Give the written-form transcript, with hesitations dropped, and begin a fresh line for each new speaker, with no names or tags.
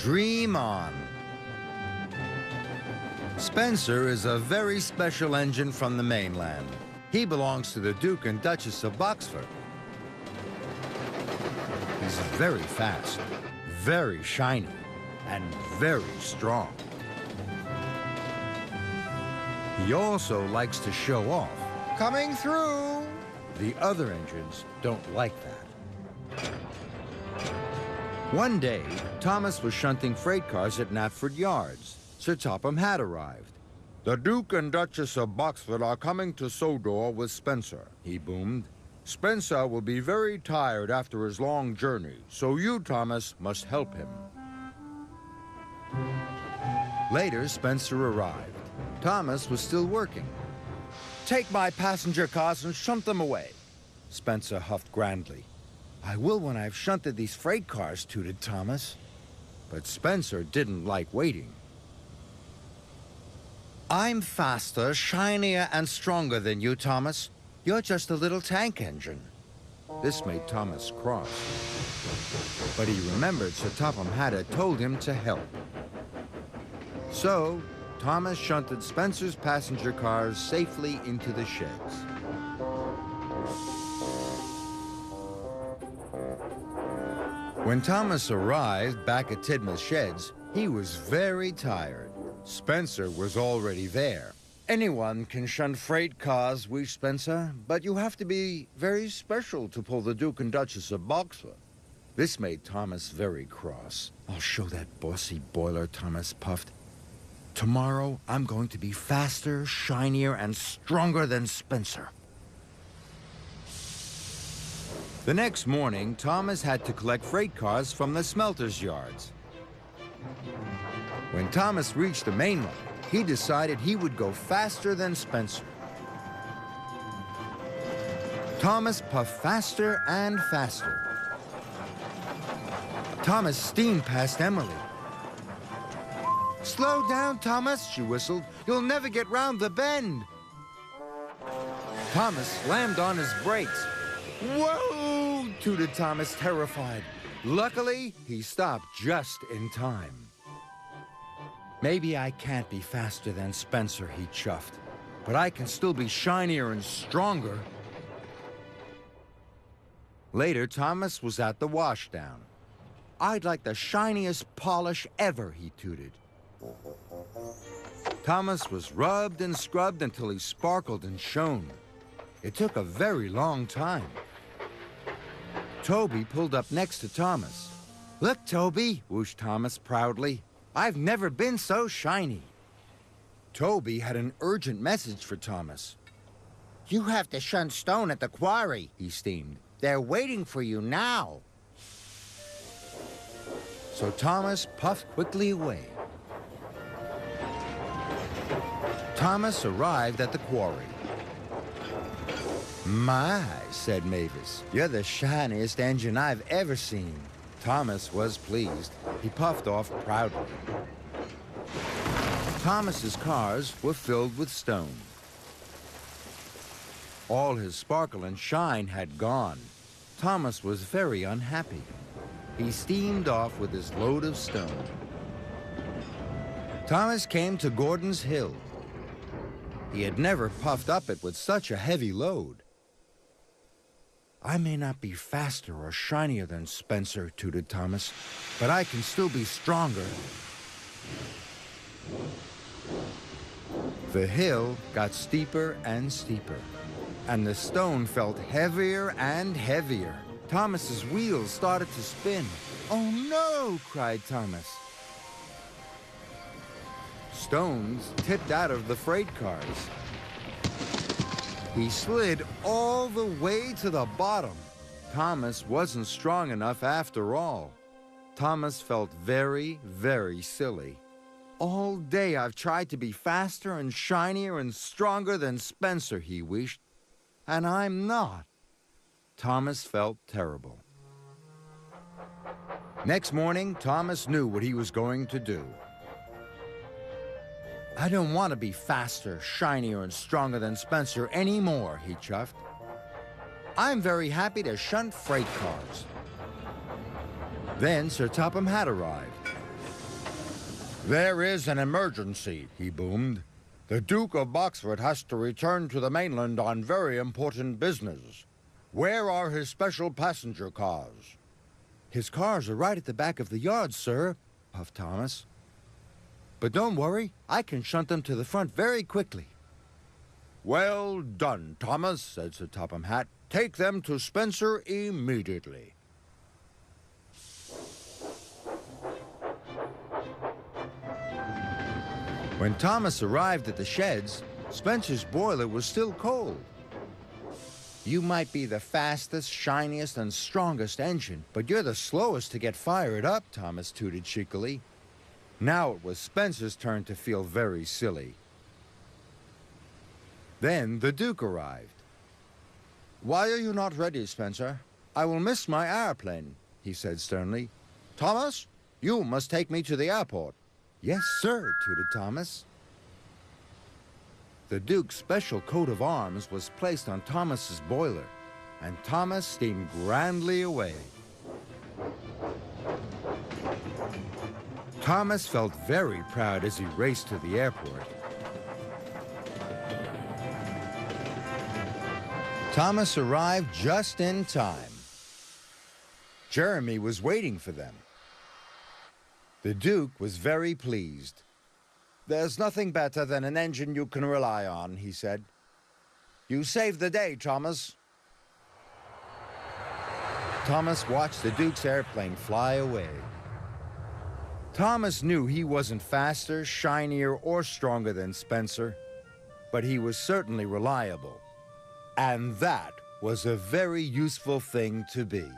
Dream on. Spencer is a very special engine from the mainland. He belongs to the Duke and Duchess of Boxford. He's very fast, very shiny, and very strong. He also likes to show off. Coming through! The other engines don't like that. One day, Thomas was shunting freight cars at Knapford Yards. Sir Topham had arrived. "The Duke and Duchess of Boxford are coming to Sodor with Spencer," he boomed. "Spencer will be very tired after his long journey, so you, Thomas, must help him." Later, Spencer arrived. Thomas was still working. "Take my passenger cars and shunt them away," Spencer huffed grandly. "I will when I've shunted these freight cars," tooted Thomas. But Spencer didn't like waiting. "I'm faster, shinier, and stronger than you, Thomas. You're just a little tank engine." This made Thomas cross. But he remembered Sir Topham had told him to help. So, Thomas shunted Spencer's passenger cars safely into the sheds. When Thomas arrived back at Tidmouth Sheds, he was very tired. Spencer was already there. "Anyone can shunt freight cars," wheezed Spencer, "but you have to be very special to pull the Duke and Duchess of Boxford." This made Thomas very cross. "I'll show that bossy boiler," Thomas puffed. "Tomorrow, I'm going to be faster, shinier, and stronger than Spencer." The next morning, Thomas had to collect freight cars from the smelters' yards. When Thomas reached the mainland, he decided he would go faster than Spencer. Thomas puffed faster and faster. Thomas steamed past Emily. "Slow down, Thomas," she whistled. "You'll never get round the bend." Thomas slammed on his brakes. "Whoa!" tooted Thomas, terrified. Luckily, he stopped just in time. "Maybe I can't be faster than Spencer," he chuffed, "but I can still be shinier and stronger." Later, Thomas was at the washdown. "I'd like the shiniest polish ever," he tooted. Thomas was rubbed and scrubbed until he sparkled and shone. It took a very long time. Toby pulled up next to Thomas. "Look, Toby," whooshed Thomas proudly. "I've never been so shiny." Toby had an urgent message for Thomas. "You have to shunt stone at the quarry," he steamed. "They're waiting for you now." So Thomas puffed quickly away. Thomas arrived at the quarry. "My," said Mavis, "you're the shiniest engine I've ever seen." Thomas was pleased. He puffed off proudly. Thomas's cars were filled with stone. All his sparkle and shine had gone. Thomas was very unhappy. He steamed off with his load of stone. Thomas came to Gordon's Hill. He had never puffed up it with such a heavy load. "I may not be faster or shinier than Spencer," tooted Thomas, "but I can still be stronger." The hill got steeper and steeper, and the stone felt heavier and heavier. Thomas's wheels started to spin. "Oh no!" cried Thomas. Stones tipped out of the freight cars. He slid all the way to the bottom. Thomas wasn't strong enough after all. Thomas felt very, very silly. "All day I've tried to be faster and shinier and stronger than Spencer," he wished, "and I'm not." Thomas felt terrible. Next morning, Thomas knew what he was going to do. "I don't want to be faster, shinier, and stronger than Spencer anymore," he chuffed. "I'm very happy to shunt freight cars." Then Sir Topham had arrived. There is an emergency, he boomed. The Duke of Boxford has to return to the mainland on very important business. Where are his special passenger cars? His cars are right at the back of the yard, sir, puffed Thomas. But don't worry, I can shunt them to the front very quickly. Well done, Thomas, said Sir Topham Hatt. Take them to Spencer immediately. When Thomas arrived at the sheds, Spencer's boiler was still cold. You might be the fastest, shiniest, and strongest engine, but you're the slowest to get fired up, Thomas tooted cheekily. Now it was Spencer's turn to feel very silly. Then the Duke arrived. Why are you not ready, Spencer? I will miss my airplane, he said sternly. Thomas, you must take me to the airport. Yes, sir, tooted Thomas. The Duke's special coat of arms was placed on Thomas's boiler, and Thomas steamed grandly away. Thomas felt very proud as he raced to the airport. Thomas arrived just in time. Jeremy was waiting for them. The Duke was very pleased. There's nothing better than an engine you can rely on, he said. You saved the day, Thomas. Thomas watched the Duke's airplane fly away. Thomas knew he wasn't faster, shinier, or stronger than Spencer, but he was certainly reliable. And that was a very useful thing to be.